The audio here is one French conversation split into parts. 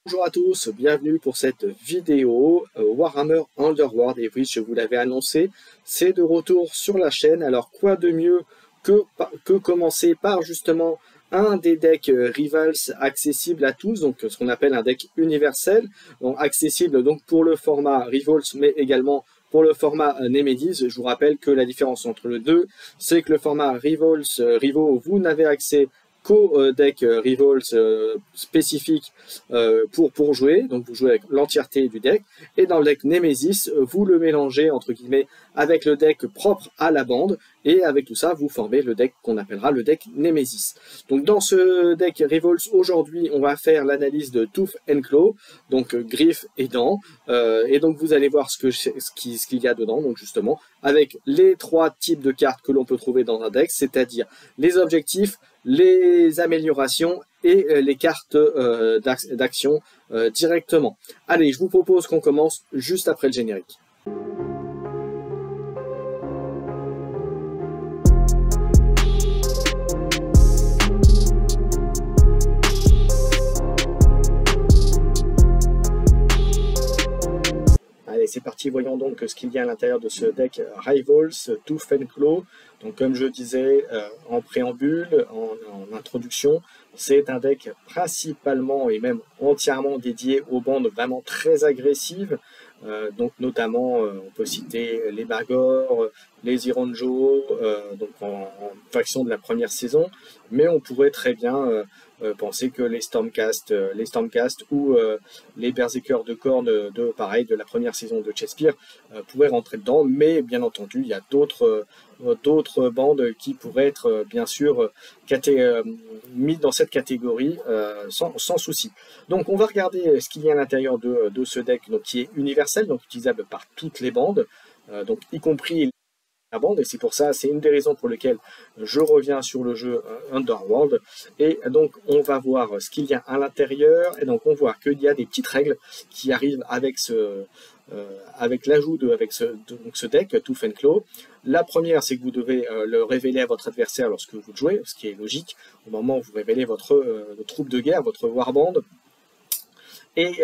Bonjour à tous, bienvenue pour cette vidéo Warhammer Underworld. Et oui, je vous l'avais annoncé, c'est de retour sur la chaîne. Alors quoi de mieux que commencer par justement un des decks Rivals accessible à tous, donc ce qu'on appelle un deck universel, donc accessible donc pour le format Rivals mais également pour le format Nemesis. Je vous rappelle que la différence entre les deux, c'est que le format Rivals, Rivo, vous n'avez accès qu'au deck Rivals spécifique pour jouer, donc vous jouez avec l'entièreté du deck, et dans le deck Nemesis, vous le mélangez entre guillemets avec le deck propre à la bande, et avec tout ça, vous formez le deck qu'on appellera le deck Nemesis. Donc dans ce deck Rivals, aujourd'hui, on va faire l'analyse de Tooth and Claw, donc griffes et dents, et donc vous allez voir ce qu'il y a dedans, donc justement, avec les trois types de cartes que l'on peut trouver dans un deck, c'est-à-dire les objectifs, les améliorations et les cartes d'action directement. Allez, je vous propose qu'on commence juste après le générique. Allez, c'est parti, voyons donc ce qu'il y a à l'intérieur de ce deck Rivals, Tooth and Claw. Donc comme je disais en préambule, en introduction, c'est un deck principalement et même entièrement dédié aux bandes vraiment très agressives. Donc notamment, on peut citer les Bagor, les Ironjo, donc en faction de la première saison, mais on pourrait très bien penser que les Stormcast ou les Berserkers de Khorne de la première saison de Shakespeare pourraient rentrer dedans, mais bien entendu, il y a d'autres bandes qui pourraient être bien sûr mises dans cette catégorie sans souci. Donc on va regarder ce qu'il y a à l'intérieur de ce deck, donc, qui est universel, donc utilisable par toutes les bandes, donc y compris la bande, et c'est pour ça, c'est une des raisons pour lesquelles je reviens sur le jeu Underworld. Et donc on va voir ce qu'il y a à l'intérieur, et donc on voit qu'il y a des petites règles qui arrivent avec l'ajout de ce deck Tooth and Claw. La première, c'est que vous devez le révéler à votre adversaire lorsque vous le jouez, ce qui est logique au moment où vous révélez votre troupe de guerre, votre warband. Et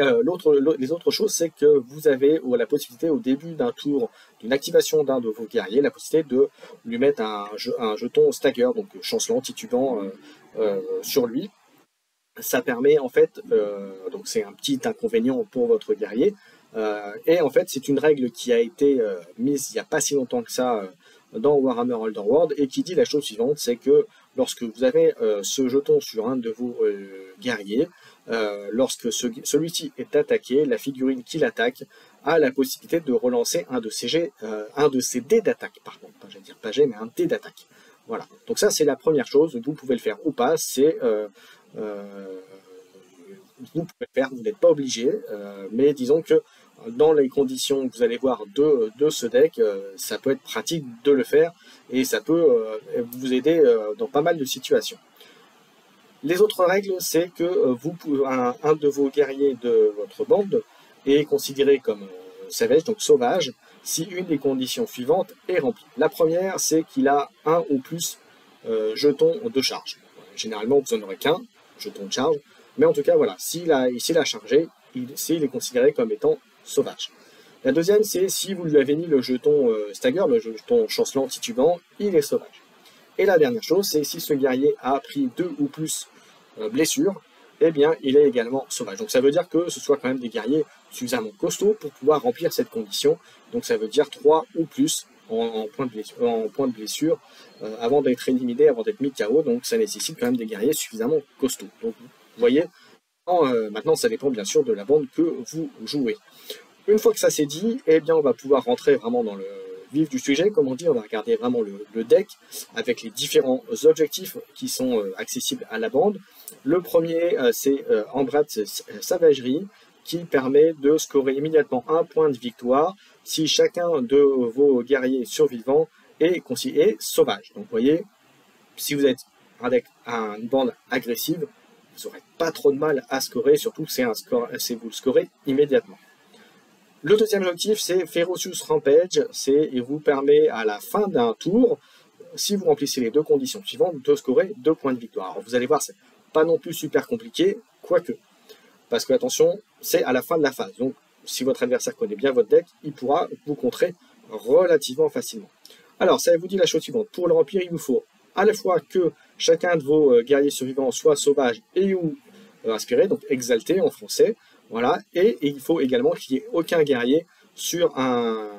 les autres choses, c'est que vous avez la possibilité au début d'un tour, d'une activation d'un de vos guerriers, la possibilité de lui mettre un jeton stagger, donc chancelant, titubant sur lui. Ça permet en fait, donc c'est un petit inconvénient pour votre guerrier, et en fait c'est une règle qui a été mise il n'y a pas si longtemps que ça dans Warhammer Underworld, et qui dit la chose suivante, c'est que lorsque vous avez ce jeton sur un de vos guerriers, lorsque celui-ci est attaqué, la figurine qui l'attaque a la possibilité de relancer un de ses dés d'attaque, pardon, je vais dire pas G, mais un dé d'attaque. Voilà, donc ça c'est la première chose, vous pouvez le faire ou pas, c'est vous pouvez le faire, vous n'êtes pas obligé, mais disons que dans les conditions que vous allez voir de ce deck, ça peut être pratique de le faire, et ça peut vous aider dans pas mal de situations. Les autres règles, c'est que un de vos guerriers de votre bande est considéré comme savage, donc sauvage, si une des conditions suivantes est remplie. La première, c'est qu'il a un ou plus jetons de charge. Généralement, vous n'en aurez qu'un jeton de charge, mais en tout cas, voilà, s'il a chargé, il est considéré comme étant sauvage. La deuxième, c'est si vous lui avez mis le jeton stagger, le jeton chancelant titubant, il est sauvage. Et la dernière chose, c'est si ce guerrier a pris 2 ou plus blessures, eh bien, il est également sauvage. Donc ça veut dire que ce soit quand même des guerriers suffisamment costauds pour pouvoir remplir cette condition. Donc ça veut dire 3 ou plus en point de blessure avant d'être éliminé, avant d'être mis KO. Donc ça nécessite quand même des guerriers suffisamment costauds. Donc vous voyez, maintenant ça dépend bien sûr de la bande que vous jouez. Une fois que ça c'est dit, eh bien on va pouvoir rentrer vraiment dans le vif du sujet, comme on dit, on va regarder vraiment le deck avec les différents objectifs qui sont accessibles à la bande. Le premier, c'est Ambrat Savagerie, qui permet de scorer immédiatement un point de victoire si chacun de vos guerriers survivants est sauvage. Donc vous voyez, si vous êtes une bande agressive, vous n'aurez pas trop de mal à scorer, surtout c'est vous le scorez immédiatement. Le deuxième objectif, c'est Ferocious Rampage, il vous permet à la fin d'un tour, si vous remplissez les deux conditions suivantes, de scorer 2 points de victoire. Alors vous allez voir, c'est pas non plus super compliqué, quoique. parce que attention, c'est à la fin de la phase. Donc, si votre adversaire connaît bien votre deck, il pourra vous contrer relativement facilement. Alors, ça vous dit la chose suivante. Pour le remplir, il vous faut à la fois que chacun de vos guerriers survivants soit sauvage et ou inspiré, donc exalté en français. Voilà. Et il faut également qu'il n'y ait aucun guerrier sur un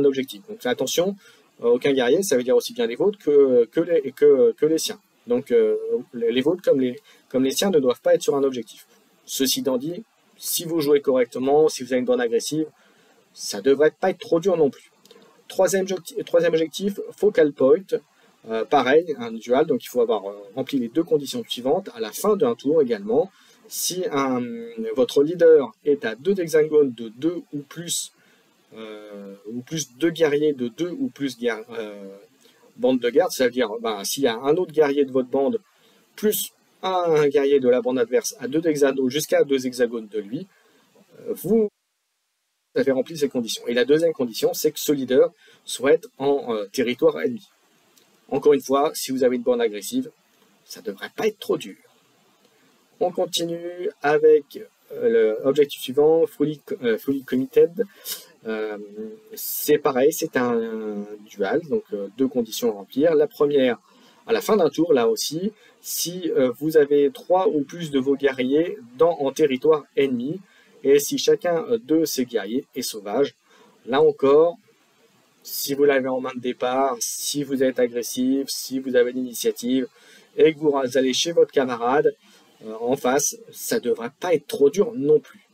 objectif. Donc, attention, aucun guerrier, ça veut dire aussi bien les vôtres que les siens. Donc, les vôtres comme les siens ne doivent pas être sur un objectif. Ceci étant dit, si vous jouez correctement, si vous avez une bonne agressive, ça ne devrait pas être trop dur non plus. Troisième objectif, focal point. Pareil, un dual, donc il faut avoir rempli les deux conditions suivantes à la fin d'un tour également. Si votre leader est à 2 hexagones de 2 ou plus de guerriers de 2 ou plus bandes de garde, ça veut dire s'il y a un autre guerrier de votre bande plus un guerrier de la bande adverse à 2 hexagones jusqu'à 2 hexagones de lui, vous avez rempli ces conditions. Et la deuxième condition, c'est que ce leader soit en territoire ennemi. Encore une fois, si vous avez une bande agressive, ça ne devrait pas être trop dur. On continue avec l'objectif suivant, fully committed. C'est pareil, c'est un dual, donc deux conditions à remplir. La première, à la fin d'un tour, là aussi, si vous avez 3 ou plus de vos guerriers en territoire ennemi, et si chacun de ces guerriers est sauvage, là encore, si vous l'avez en main de départ, si vous êtes agressif, si vous avez l'initiative, et que vous allez chez votre camarade en face, ça ne devrait pas être trop dur non plus.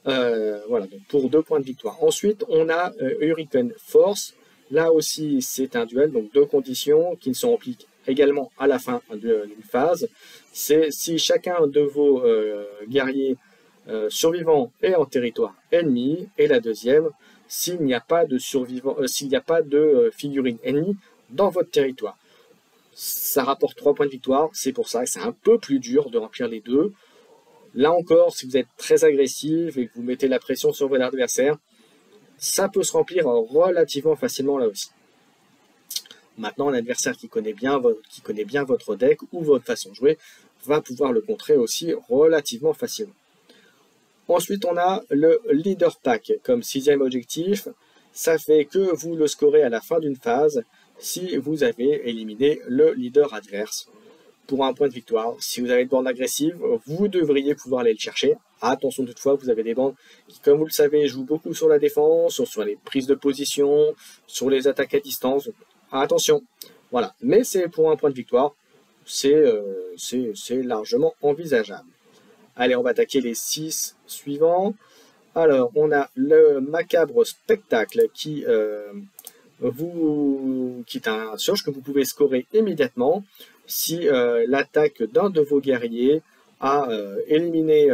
Voilà, donc pour 2 points de victoire. Ensuite, on a Hurricane Force. Là aussi, c'est un duel, donc 2 conditions qui sont remplies également à la fin d'une phase. C'est si chacun de vos guerriers survivants est en territoire ennemi, et la deuxième, s'il n'y a pas de figurine ennemie dans votre territoire. Ça rapporte 3 points de victoire, c'est pour ça que c'est un peu plus dur de remplir les deux. Là encore, si vous êtes très agressif et que vous mettez la pression sur votre adversaire, ça peut se remplir relativement facilement là aussi. Maintenant, un adversaire qui connaît bien votre deck ou votre façon de jouer va pouvoir le contrer aussi relativement facilement. Ensuite, on a le leader pack comme 6e objectif. Ça fait que vous le scorez à la fin d'une phase si vous avez éliminé le leader adverse pour un point de victoire. Si vous avez une bande agressive, vous devriez pouvoir aller le chercher. Attention toutefois, vous avez des bandes qui, comme vous le savez, jouent beaucoup sur la défense, sur les prises de position, sur les attaques à distance. Attention, voilà. Mais c'est pour un point de victoire, c'est largement envisageable. Allez, on va attaquer les 6 suivants. Alors, on a le macabre spectacle qui est un surge que vous pouvez scorer immédiatement si l'attaque d'un de vos guerriers a éliminé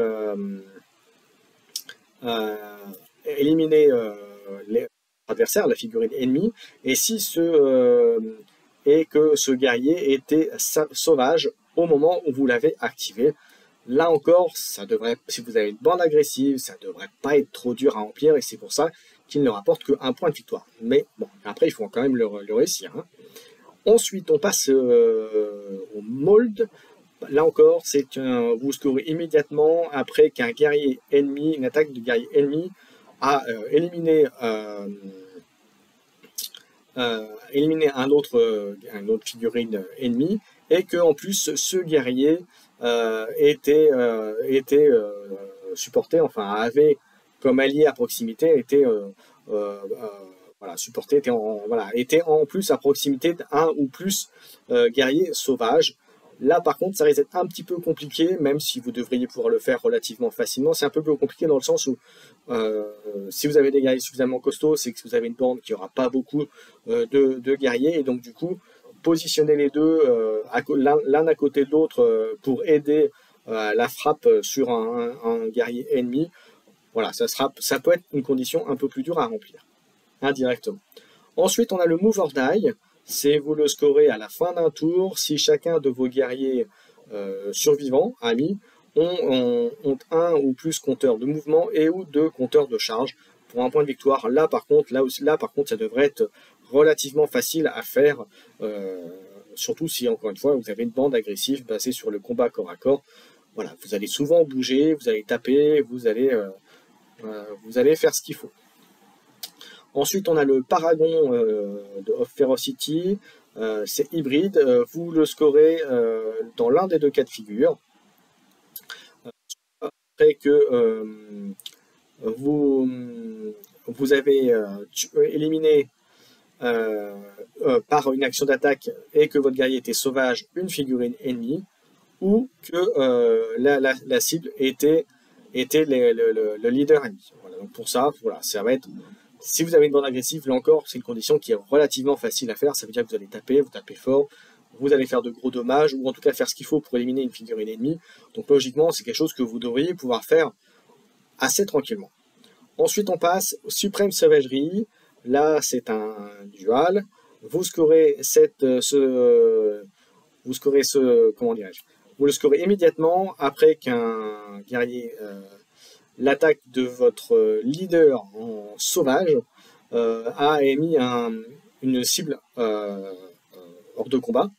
l'adversaire, la figurine ennemie, et si et que ce guerrier était sauvage au moment où vous l'avez activé. Là encore, ça devrait, si vous avez une bande agressive, ça ne devrait pas être trop dur à remplir, et c'est pour ça qu'il ne rapporte qu'un point de victoire. Mais bon, après, il faut quand même le réussir. Hein. Ensuite, on passe au mold. Là encore, vous scorez immédiatement après qu'un guerrier ennemi, une attaque de guerrier ennemi, a éliminé une autre figurine ennemie, et que en plus ce guerrier était supporté, enfin avait comme allié à proximité, était supporté, était en plus à proximité d'un ou plus guerriers sauvages. Là, par contre, ça risque d'être un petit peu compliqué, même si vous devriez pouvoir le faire relativement facilement. C'est un peu plus compliqué dans le sens où, si vous avez des guerriers suffisamment costauds, c'est que vous avez une bande qui n'aura pas beaucoup de guerriers, et donc du coup, positionner les deux l'un à côté de l'autre pour aider la frappe sur un guerrier ennemi, voilà, ça peut être une condition un peu plus dure à remplir, indirectement. Ensuite, on a le move or die. C'est vous le scorez à la fin d'un tour si chacun de vos guerriers survivants, amis, ont un ou plus compteurs de mouvement et ou 2 compteurs de charge pour un point de victoire. Là par contre, ça devrait être relativement facile à faire, surtout si, encore une fois, vous avez une bande agressive basée sur le combat corps à corps. voilà, vous allez souvent bouger, vous allez taper, vous allez faire ce qu'il faut. Ensuite, on a le Paragon of Ferocity, c'est hybride, vous le scorez dans l'un des deux cas de figure. Après que vous avez éliminé par une action d'attaque et que votre guerrier était sauvage une figurine ennemie, ou que la cible était le leader ennemi. Voilà, donc pour ça, voilà, ça va être. Si vous avez une bande agressive, là encore, c'est une condition qui est relativement facile à faire. Ça veut dire que vous allez taper, vous tapez fort, vous allez faire de gros dommages, ou en tout cas faire ce qu'il faut pour éliminer une figurine ennemie. Donc logiquement, c'est quelque chose que vous devriez pouvoir faire assez tranquillement. Ensuite, on passe au Suprême Sauvagerie. Là, c'est un dual. Vous scorez comment dirais-je, vous le scorez immédiatement après qu'un guerrier l'attaque de votre leader en sauvage a émis une cible hors de combat.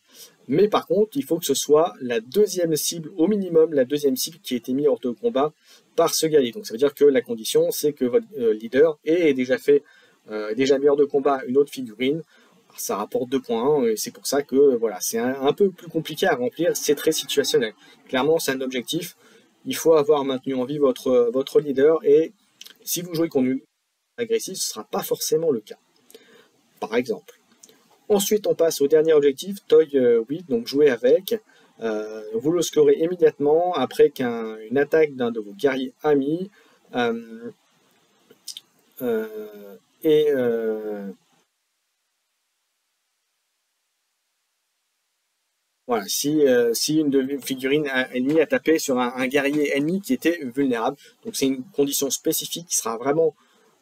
Mais par contre, il faut que ce soit la deuxième cible, au minimum la deuxième cible qui a été mise hors de combat par ce guerrier. Donc ça veut dire que la condition, c'est que votre leader ait déjà mis hors de combat une autre figurine. Alors, ça rapporte 2 points, et c'est pour ça que voilà, c'est un peu plus compliqué à remplir, c'est très situationnel. Clairement, c'est un objectif. Il faut avoir maintenu en vie votre leader, et si vous jouez contre une agressive, ce ne sera pas forcément le cas. Par exemple. Ensuite, on passe au dernier objectif, Toy 8, donc jouer avec. Vous le scorez immédiatement après qu'une attaque d'un de vos guerriers amis voilà, si une figurine ennemie a tapé sur un guerrier ennemi qui était vulnérable. Donc c'est une condition spécifique qui sera vraiment...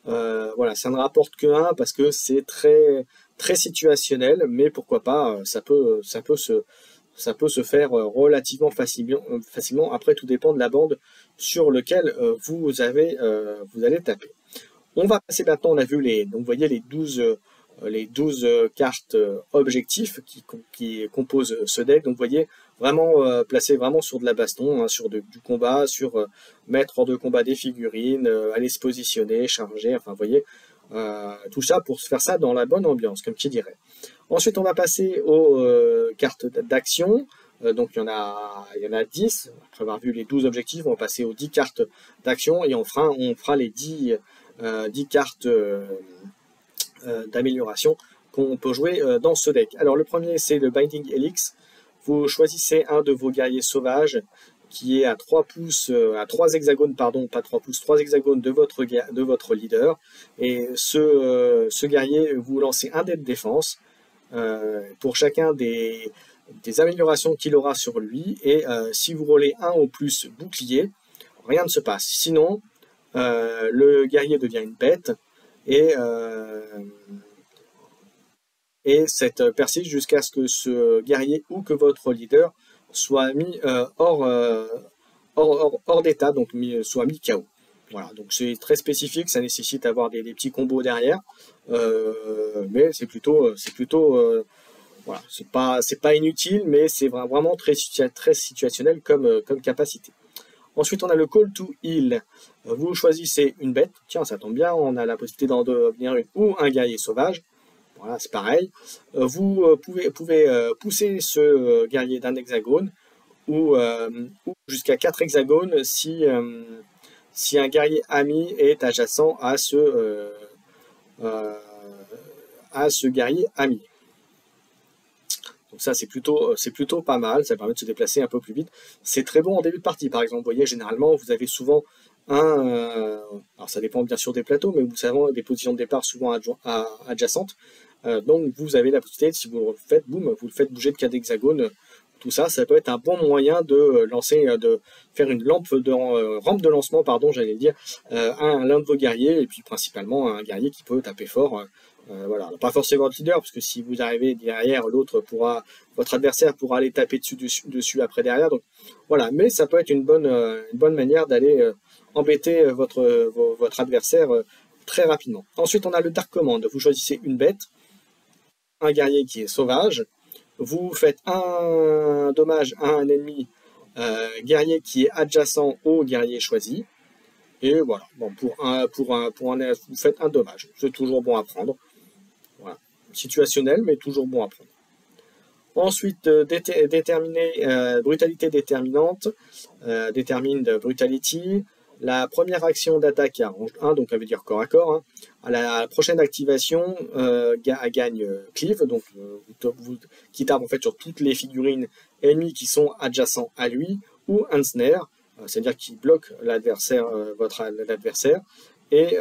voilà, ça ne rapporte que 1 parce que c'est très, très situationnel, mais pourquoi pas, ça peut se faire relativement facilement. Après, tout dépend de la bande sur laquelle vous allez taper. On va passer maintenant, on a vu donc vous voyez les 12 cartes objectifs qui composent ce deck. Donc vous voyez, vraiment placé vraiment sur de la baston, hein, sur du combat, sur mettre hors de combat des figurines, aller se positionner, charger, enfin vous voyez, tout ça pour faire ça dans la bonne ambiance, comme qui dirait. Ensuite, on va passer aux cartes d'action. Donc il y en a 10. Après avoir vu les 12 objectifs, on va passer aux 10 cartes d'action et on fera les 10 cartes d'amélioration qu'on peut jouer dans ce deck. Alors le premier, c'est le Binding Helix. Vous choisissez un de vos guerriers sauvages qui est à 3 pouces, à 3 hexagones, pardon, pas 3 pouces, 3 hexagones de votre leader. Et ce guerrier, vous lancez un dé de défense pour chacun des améliorations qu'il aura sur lui. Et si vous roulez 1 ou plus bouclier, rien ne se passe. Sinon, le guerrier devient une bête et cette persiste jusqu'à ce que ce guerrier ou que votre leader soit mis hors d'état, donc soit mis KO. Voilà, donc c'est très spécifique, ça nécessite d'avoir des petits combos derrière, mais c'est plutôt voilà, c'est pas inutile, mais c'est vraiment très situationnel comme capacité. Ensuite, on a le Call to Heal. Vous choisissez une bête. Tiens, ça tombe bien, on a la possibilité d'en devenir une ou un guerrier sauvage. Voilà, c'est pareil. Vous pouvez pousser ce guerrier d'un hexagone ou jusqu'à 4 hexagones si un guerrier ami est adjacent à ce guerrier ami. Donc ça, c'est plutôt pas mal, ça permet de se déplacer un peu plus vite. C'est très bon en début de partie, par exemple. Vous voyez, généralement, vous avez souvent alors ça dépend bien sûr des plateaux, mais vous avez des positions de départ souvent adjacentes. Donc vous avez la possibilité, si vous le faites, boum, vous le faites bouger de 4 hexagones. Tout ça, ça peut être un bon moyen de faire une rampe de lancement, pardon, j'allais dire, à l'un de vos guerriers, et puis principalement un guerrier qui peut taper fort. Voilà, pas forcément votre leader, parce que si vous arrivez derrière, votre adversaire pourra aller taper dessus après derrière. Donc voilà, mais ça peut être une bonne manière d'aller embêter votre adversaire très rapidement. Ensuite, on a le Dark Command. Vous choisissez une bête, un guerrier qui est sauvage. Vous faites un dommage à un ennemi guerrier qui est adjacent au guerrier choisi. Et voilà, bon, vous faites un dommage. C'est toujours bon à prendre. Voilà. Situationnel, mais toujours bon à prendre. Ensuite, déterminer brutalité déterminante, determined brutality. La première action d'attaque à range 1, donc ça veut dire corps à corps. Hein. À la prochaine activation, gagne cleave, donc qui tape en fait sur toutes les figurines ennemies qui sont adjacents à lui, ou ensnare, c'est-à-dire qui bloque l'adversaire, l'adversaire, et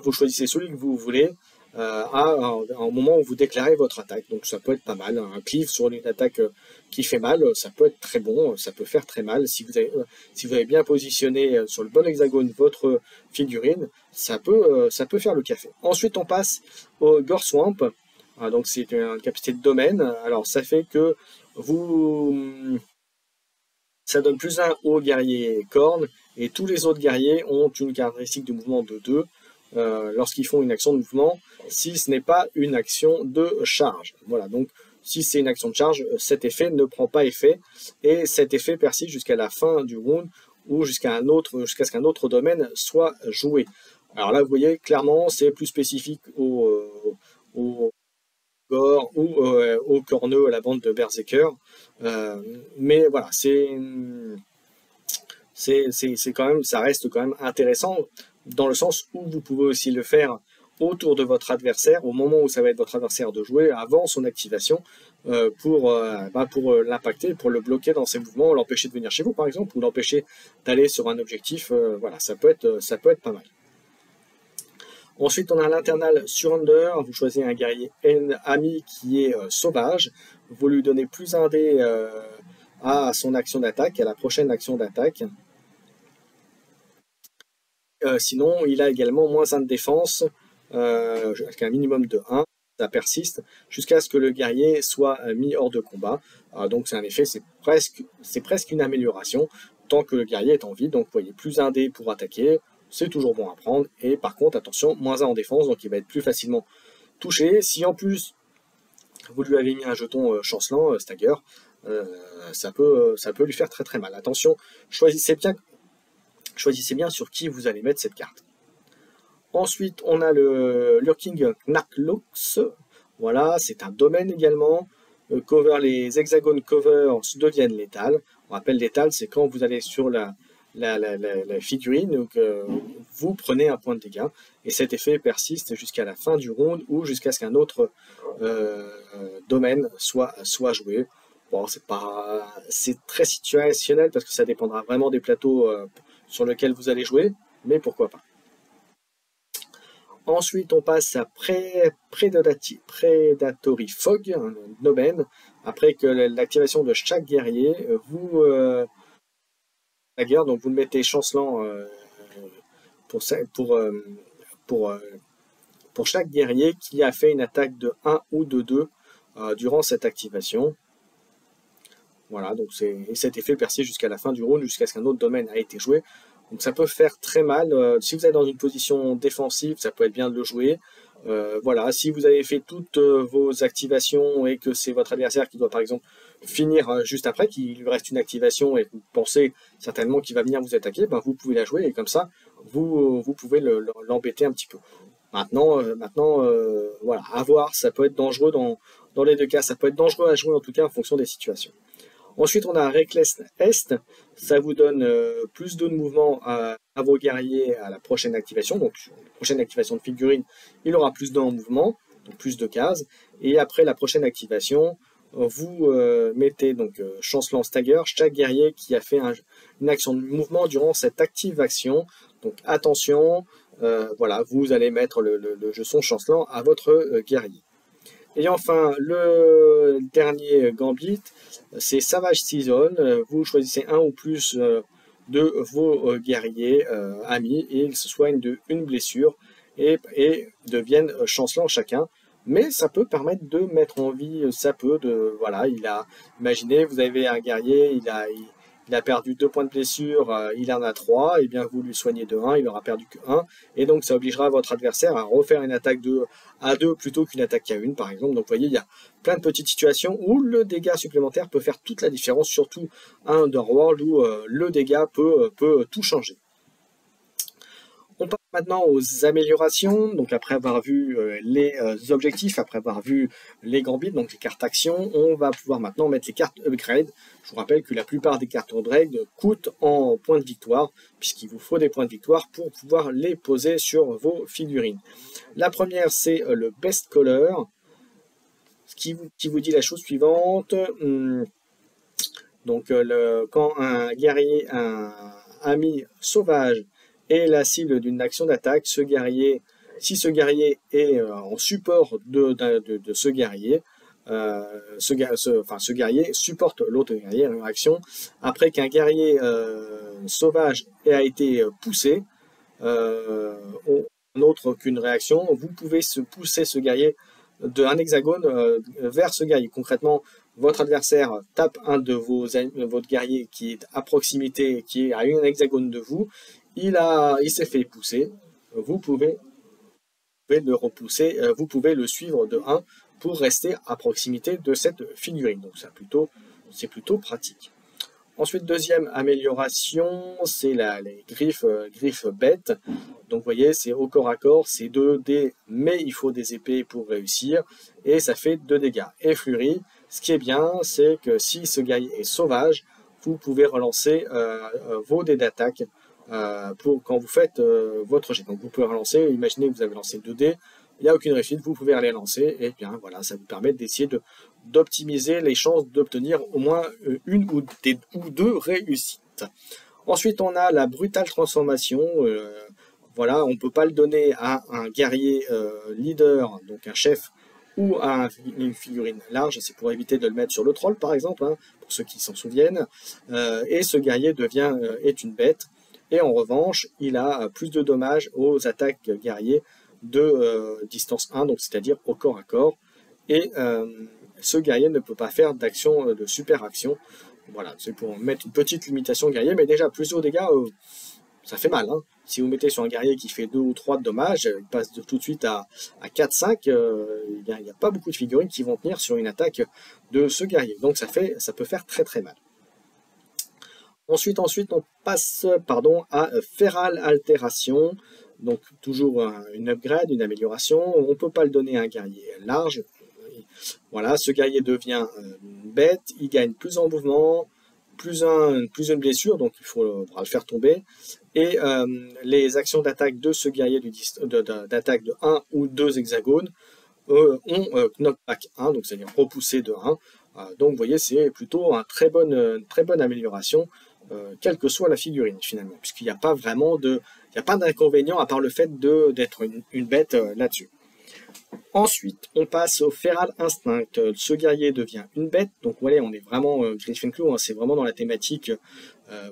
vous choisissez celui que vous voulez au moment où vous déclarez votre attaque. Donc ça peut être pas mal. Un cleave sur une attaque qui fait mal, ça peut être très bon, ça peut faire très mal. Si vous avez bien positionné sur le bon hexagone votre figurine, ça peut faire le café. Ensuite, on passe au Gore Swamp. Donc c'est une capacité de domaine. Alors ça fait que ça donne plus 1 au guerrier corne, et tous les autres guerriers ont une caractéristique de mouvement de 2 lorsqu'ils font une action de mouvement, si ce n'est pas une action de charge. Voilà, donc si c'est une action de charge, cet effet ne prend pas effet, et cet effet persiste jusqu'à la fin du round, ou jusqu'à ce qu'un autre domaine soit joué. Alors là, vous voyez, clairement, c'est plus spécifique au gore ou au corneux, à la bande de Berserker. Mais voilà, quand même, ça reste quand même intéressant, dans le sens où vous pouvez aussi le faire autour de votre adversaire, au moment où ça va être votre adversaire de jouer, avant son activation, pour l'impacter, pour le bloquer dans ses mouvements, l'empêcher de venir chez vous par exemple, ou l'empêcher d'aller sur un objectif. Voilà, ça peut être pas mal. Ensuite, on a l'internal Surrender. Vous choisissez un guerrier ami qui est sauvage. Vous lui donnez plus 1 dé à son action d'attaque, à la prochaine action d'attaque. Sinon, il a également moins 1 de défense, avec un minimum de 1. Ça persiste jusqu'à ce que le guerrier soit mis hors de combat. Donc c'est un effet, c'est presque une amélioration tant que le guerrier est en vie. Donc vous voyez, plus 1 dé pour attaquer, c'est toujours bon à prendre. Et par contre, attention, moins 1 en défense, donc il va être plus facilement touché. Si en plus vous lui avez mis un jeton chancelant, stagger, ça peut lui faire très très mal. Attention, choisissez bien sur qui vous allez mettre cette carte. Ensuite, on a le Lurking Knarklox. Voilà, c'est un domaine également. Les hexagones covers deviennent létales. On rappelle létal, c'est quand vous allez sur la figurine, donc vous prenez un point de dégâts, et cet effet persiste jusqu'à la fin du round, ou jusqu'à ce qu'un autre domaine soit joué. Bon, c'est très situationnel, parce que ça dépendra vraiment des plateaux sur lesquels vous allez jouer, mais pourquoi pas. Ensuite, on passe à Predatory Fog, un domaine. Après que l'activation de chaque guerrier, donc vous le mettez chancelant pour chaque guerrier qui a fait une attaque de 1 ou de 2 durant cette activation. Voilà, donc cet effet persiste jusqu'à la fin du round, jusqu'à ce qu'un autre domaine a été joué. Donc ça peut faire très mal. Si vous êtes dans une position défensive, ça peut être bien de le jouer. Voilà, si vous avez fait toutes vos activations et que c'est votre adversaire qui doit par exemple finir juste après, qu'il lui reste une activation et que vous pensez certainement qu'il va venir vous attaquer, ben vous pouvez la jouer, et comme ça, vous pouvez l'embêter un petit peu. Maintenant, voilà, à voir, ça peut être dangereux dans les deux cas. Ça peut être dangereux à jouer en tout cas en fonction des situations. Ensuite, on a un Reckless Est. Ça vous donne plus de mouvement à vos guerriers à la prochaine activation. Donc, la prochaine activation de figurine, il aura plus de mouvement, donc plus de cases. Et après la prochaine activation, vous mettez donc chancelant stagger chaque guerrier qui a fait une action de mouvement durant cette active action. Donc, attention, voilà, vous allez mettre le jeton chancelant à votre guerrier. Et enfin, le dernier gambit, c'est Savage Season. Vous choisissez un ou plus de vos guerriers amis, et ils se soignent d'une blessure et deviennent chancelants chacun. Mais ça peut permettre de mettre en vie, voilà, imaginez, vous avez un guerrier, il a perdu 2 points de blessure, il en a 3, et bien vous lui soignez de 1, il aura perdu que 1, et donc ça obligera votre adversaire à refaire une attaque à 2 plutôt qu'une attaque à 1 par exemple. Donc vous voyez, il y a plein de petites situations où le dégât supplémentaire peut faire toute la différence, surtout à Underworld où le dégât peut tout changer. On passe maintenant aux améliorations, donc après avoir vu les objectifs, après avoir vu les gambits, donc les cartes actions, on va pouvoir maintenant mettre les cartes upgrade. Je vous rappelle que la plupart des cartes upgrade coûtent en points de victoire, puisqu'il vous faut des points de victoire pour pouvoir les poser sur vos figurines. La première, c'est le best color, ce qui vous dit la chose suivante. Donc quand un guerrier, un ami sauvage, et la cible d'une action d'attaque, si ce guerrier est en support de ce guerrier, ce guerrier supporte l'autre guerrier en action. Après qu'un guerrier sauvage a été poussé, autre qu'une réaction, vous pouvez pousser ce guerrier d'un hexagone vers ce guerrier. Concrètement, votre adversaire tape un de votre guerrier qui est à proximité, qui est à un hexagone de vous. Il s'est fait pousser, vous pouvez le repousser, vous pouvez le suivre de 1 pour rester à proximité de cette figurine. Donc c'est plutôt pratique. Ensuite, deuxième amélioration, c'est les griffes bêtes. Donc vous voyez, c'est au corps à corps, c'est 2 dés, mais il faut des épées pour réussir, et ça fait 2 dégâts. Et Flurry, ce qui est bien, c'est que si ce guerrier est sauvage, vous pouvez relancer vos dés d'attaque quand vous faites votre jet. Donc vous pouvez relancer, imaginez que vous avez lancé 2 dés, il n'y a aucune réussite, vous pouvez les lancer, et bien voilà, ça vous permet d'essayer d'optimiser les chances d'obtenir au moins une ou 2 réussites. Ensuite, on a la brutale transformation. Voilà, on ne peut pas le donner à un guerrier leader, donc un chef, ou à une figurine large, c'est pour éviter de le mettre sur le troll par exemple, hein, pour ceux qui s'en souviennent, et ce guerrier est une bête, et en revanche, il a plus de dommages aux attaques guerriers de distance 1, donc c'est-à-dire au corps à corps, et ce guerrier ne peut pas faire d'action, de super action. Voilà, c'est pour mettre une petite limitation guerrier, mais déjà plus haut dégâts, ça fait mal. Hein. Si vous mettez sur un guerrier qui fait 2 ou 3 de dommages, il passe tout de suite à 4-5, il n'y a pas beaucoup de figurines qui vont tenir sur une attaque de ce guerrier. Donc ça peut faire très très mal. Ensuite on passe à Feral Altération. Donc toujours une upgrade, une amélioration. On ne peut pas le donner à un guerrier large. Voilà, ce guerrier devient une bête, il gagne plus en mouvement, plus une blessure, donc il faudra le faire tomber. Et les actions d'attaque de ce guerrier d'attaque de 1 ou 2 hexagones ont knockback 1, donc c'est-à-dire repoussé de 1. Donc vous voyez, c'est plutôt une très bonne amélioration, quelle que soit la figurine finalement, puisqu'il n'y a pas vraiment d'inconvénient à part le fait d'être une bête là-dessus. Ensuite, on passe au Feral Instinct. Ce guerrier devient une bête. Donc voilà, on est vraiment Gryffindor, hein, c'est vraiment dans la thématique.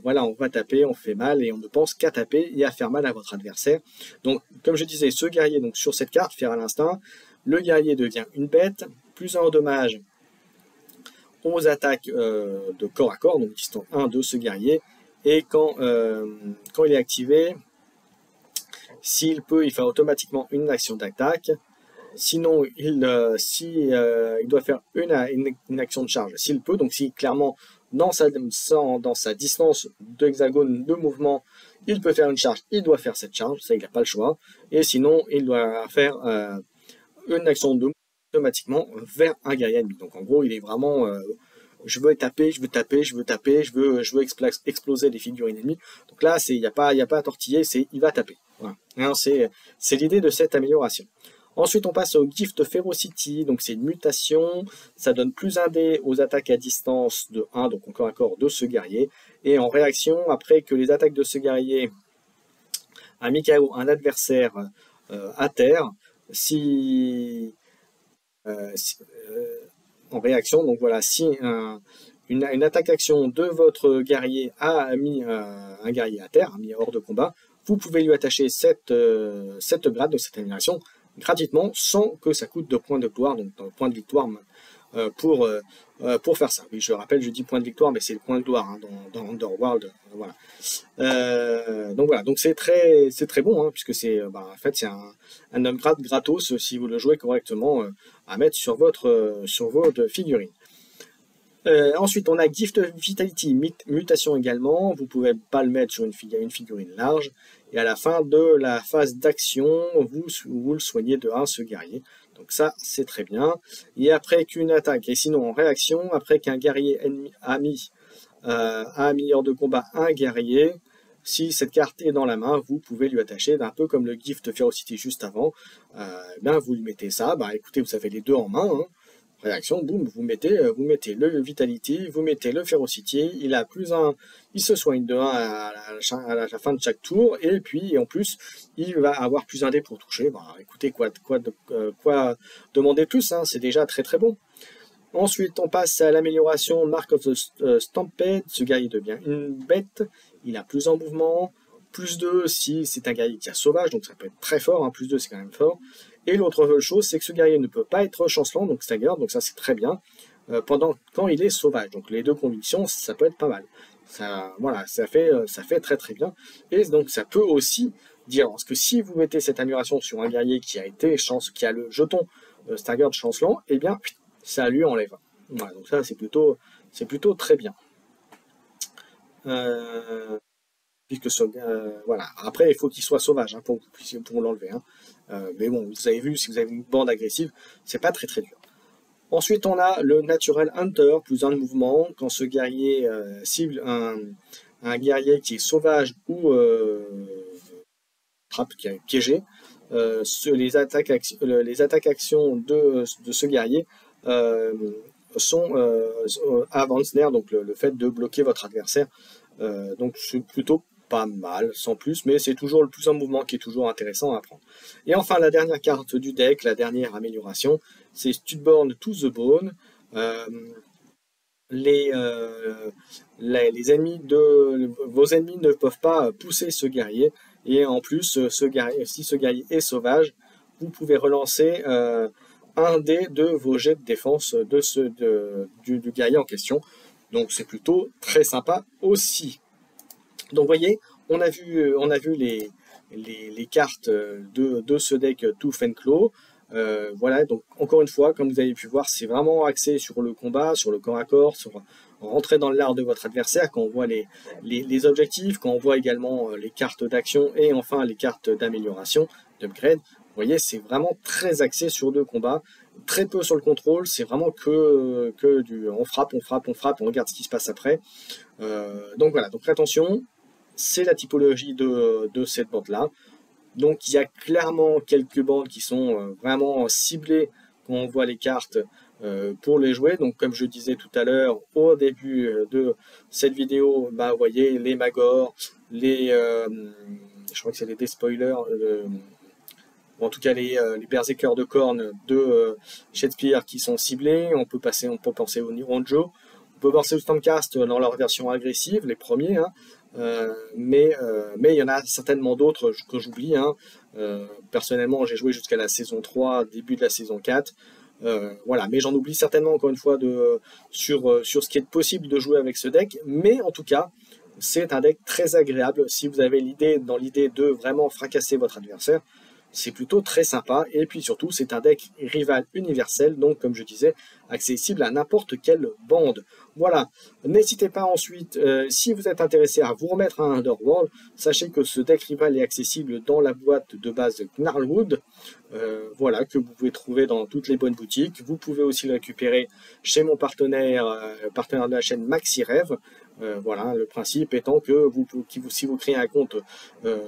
Voilà, on va taper, on fait mal et on ne pense qu'à taper et à faire mal à votre adversaire. Donc, comme je disais, ce guerrier, donc sur cette carte, Feral Instinct, le guerrier devient une bête, plus 1 en dommage aux attaques de corps à corps, donc distance 1 de ce guerrier. Et quand il est activé, s'il peut, il fait automatiquement une action d'attaque. Sinon, il doit faire une action de charge s'il peut. Donc, si clairement, dans sa distance d'hexagone de mouvement, il peut faire une charge, il doit faire cette charge. Ça, il n'a pas le choix. Et sinon, il doit faire une action de mouvement automatiquement vers un guerrier ennemi. Donc, en gros, il est vraiment... je veux taper, je veux exploser les figurines ennemies. Donc là, il n'y a pas à tortiller, il va taper. Voilà. Hein, c'est l'idée de cette amélioration. Ensuite, on passe au Gift Ferocity, donc c'est une mutation, ça donne plus 1 dé aux attaques à distance de 1, donc encore à corps de ce guerrier, et en réaction, après que les attaques de ce guerrier a mis KO un adversaire à terre, en réaction, donc voilà, si une attaque action de votre guerrier a mis un guerrier à terre, a mis hors de combat, vous pouvez lui attacher cette grade, donc cette amélioration, gratuitement, sans que ça coûte de points de gloire, donc de points de victoire pour faire ça. Oui, je rappelle, je dis point de victoire, mais c'est le point de gloire hein, dans Underworld. Voilà. Donc voilà, donc c'est très bon, hein, puisque c'est en fait c'est un upgrade gratos si vous le jouez correctement à mettre sur votre figurine. Ensuite, on a Gift Vitality Mutation également. Vous pouvez pas le mettre sur une figurine large. Et à la fin de la phase d'action, vous le soignez de 1 ce guerrier. Donc ça, c'est très bien. Et après qu'une attaque, et sinon en réaction, après qu'un guerrier ennemi a mis à un milliard de combat un guerrier, si cette carte est dans la main, vous pouvez lui attacher, un peu comme le Gift Ferocity juste avant. Vous lui mettez ça. Écoutez, vous avez les deux en main. Hein. Réaction, boum, vous mettez le Vitality, vous mettez le Ferocity, il a plus 1, il se soigne de 1 à la fin de chaque tour, et puis en plus, il va avoir plus 1 dé pour toucher. Écoutez, quoi demander plus, hein, c'est déjà très très bon. Ensuite, on passe à l'amélioration Mark of the Stampede. Ce guerrier devient une bête, il a plus en mouvement, plus 2 si c'est un guerrier qui a sauvage, donc ça peut être très fort, hein, plus 2 c'est quand même fort. Et l'autre chose, c'est que ce guerrier ne peut pas être chancelant, donc stagger, donc ça c'est très bien, quand il est sauvage. Donc les deux conditions, ça peut être pas mal. Ça, voilà, ça fait très très bien. Et donc ça peut aussi dire, parce que si vous mettez cette amélioration sur un guerrier qui a le jeton stagger de chancelant, eh bien ça lui enlève. Voilà, donc ça c'est plutôt très bien. Puisque voilà. Après, il faut qu'il soit sauvage hein, pour l'enlever. Hein. Mais bon, vous avez vu, si vous avez une bande agressive, c'est pas très très dur. Ensuite, on a le Natural Hunter, plus 1 de mouvement. Quand ce guerrier cible un guerrier qui est sauvage ou qui est piégé, les attaques actions de ce guerrier sont avant-snare, donc le fait de bloquer votre adversaire. Donc c'est plutôt pas mal, sans plus, mais c'est toujours le plus en mouvement qui est toujours intéressant à prendre. Et enfin, la dernière carte du deck, la dernière amélioration, c'est Studborn to the Bone. Les ennemis vos ennemis ne peuvent pas pousser ce guerrier, et en plus, si ce guerrier est sauvage, vous pouvez relancer un dé de vos jets de défense du guerrier en question. Donc c'est plutôt très sympa aussi. Donc vous voyez, on a vu les cartes de ce deck Tooth and Claw. Voilà, donc encore une fois, comme vous avez pu voir, c'est vraiment axé sur le combat, sur le corps à corps, sur rentrer dans l'art de votre adversaire, quand on voit les objectifs, quand on voit également les cartes d'action et enfin les cartes d'amélioration, d'upgrade. Vous voyez, c'est vraiment très axé sur le combat, très peu sur le contrôle, c'est vraiment que du on frappe, on regarde ce qui se passe après. Donc voilà, donc attention, c'est la typologie de cette bande-là. Donc il y a clairement quelques bandes qui sont vraiment ciblées quand on voit les cartes pour les jouer. Donc comme je disais tout à l'heure au début de cette vidéo, vous voyez les Magor, je crois que c'est les Despoilers, en tout cas les Berserkers de Khorne de Shadespire qui sont ciblés. On peut penser au Nironjo, on peut penser au Stormcast dans leur version agressive, les premiers, hein. Mais il y en a certainement d'autres que j'oublie. Hein. Personnellement, j'ai joué jusqu'à la saison 3, début de la saison 4. Voilà, mais j'en oublie certainement encore une fois sur ce qui est possible de jouer avec ce deck. Mais en tout cas, c'est un deck très agréable si vous avez l'idée de vraiment fracasser votre adversaire. C'est plutôt très sympa, et puis surtout c'est un deck rival universel, donc comme je disais, accessible à n'importe quelle bande. Voilà, n'hésitez pas ensuite, si vous êtes intéressé à vous remettre à Underworld, sachez que ce deck rival est accessible dans la boîte de base de Gnarlwood, voilà, que vous pouvez trouver dans toutes les bonnes boutiques. Vous pouvez aussi le récupérer chez mon partenaire de la chaîne MaxiRev. Voilà, le principe étant que si vous créez un compte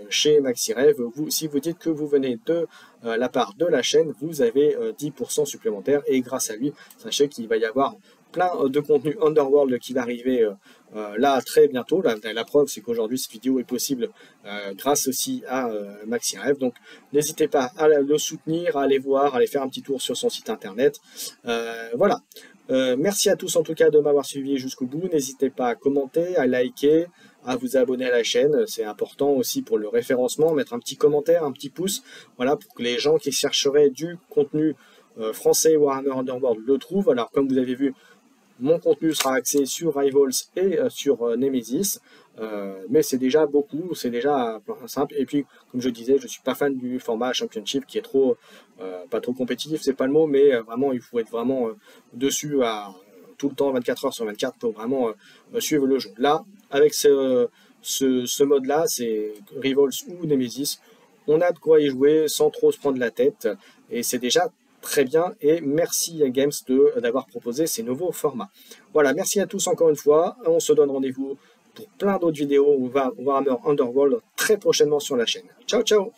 chez MaxiRev, si vous dites que vous venez de la part de la chaîne, vous avez 10% supplémentaire, et grâce à lui, sachez qu'il va y avoir plein de contenu Underworld qui va arriver là très bientôt. La preuve, c'est qu'aujourd'hui cette vidéo est possible grâce aussi à MaxiRev. Donc n'hésitez pas à le soutenir, à aller voir, à aller faire un petit tour sur son site internet. Voilà. Merci à tous en tout cas de m'avoir suivi jusqu'au bout. N'hésitez pas à commenter, à liker, à vous abonner à la chaîne. C'est important aussi pour le référencement. Mettre un petit commentaire, un petit pouce, voilà, pour que les gens qui chercheraient du contenu français Warhammer Underworld le trouve. Alors comme vous avez vu, mon contenu sera axé sur Rivals et sur Nemesis, mais c'est déjà beaucoup, c'est déjà simple. Et puis, comme je disais, je suis pas fan du format Championship qui est trop, pas trop compétitif, c'est pas le mot, mais vraiment, il faut être vraiment dessus à tout le temps, 24 heures sur 24, pour vraiment suivre le jeu. Là, avec ce mode-là, c'est Rivals ou Nemesis, on a de quoi y jouer sans trop se prendre la tête, et c'est déjà très bien, et merci à Games d'avoir proposé ces nouveaux formats. Voilà, merci à tous encore une fois, on se donne rendez-vous pour plein d'autres vidéos Warhammer Underworld très prochainement sur la chaîne. Ciao ciao.